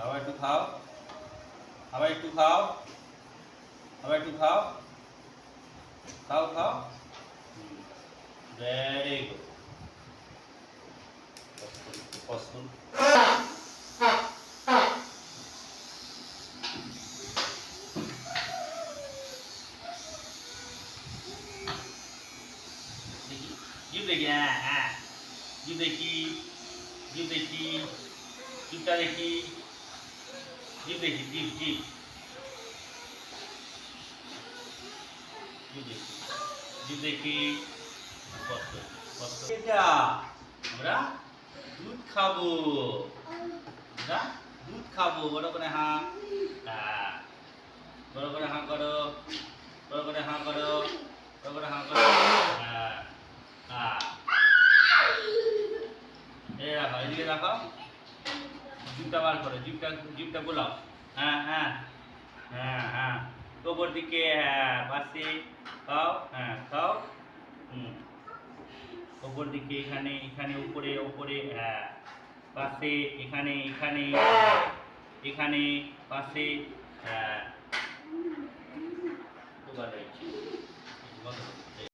আবার একটু খাও, আবার একটু খাও, আবার একটু খাও, খাও খাও। Very good. পছন্দ। জিভ দেখি, হ্যাঁ হ্যাঁ, জিভ দেখি, জিভ দেখি, জিভটা দেখি, জিভ দেখি, জিভ জিভ জিভ দেখি, জিভ দেখি। কষ্ট কষ্ট। এটা আমরা দুধ খাবো, আমরা দুধ খাবো। বড় করে হাঁ, হ্যাঁ, বড় করে হাঁ করো, বড় করে হাঁ করো, বড় করে হাঁ করো, হ্যাঁ হ্যাঁ। এই রাখো, এদিকে রাখো, জিভটা বার করো, জিভটা জিভটা বোলাও, হ্যাঁ হ্যাঁ হ্যাঁ হ্যাঁ, ওপর দিকে, হ্যাঁ পাশে খাও, হ্যাঁ খাও, হুম, ওপর দিকে, এখানে এখানে, উপরে উপরে, হ্যাঁ পাশে, এখানে এখানে, এখানে পাশে, হ্যাঁ।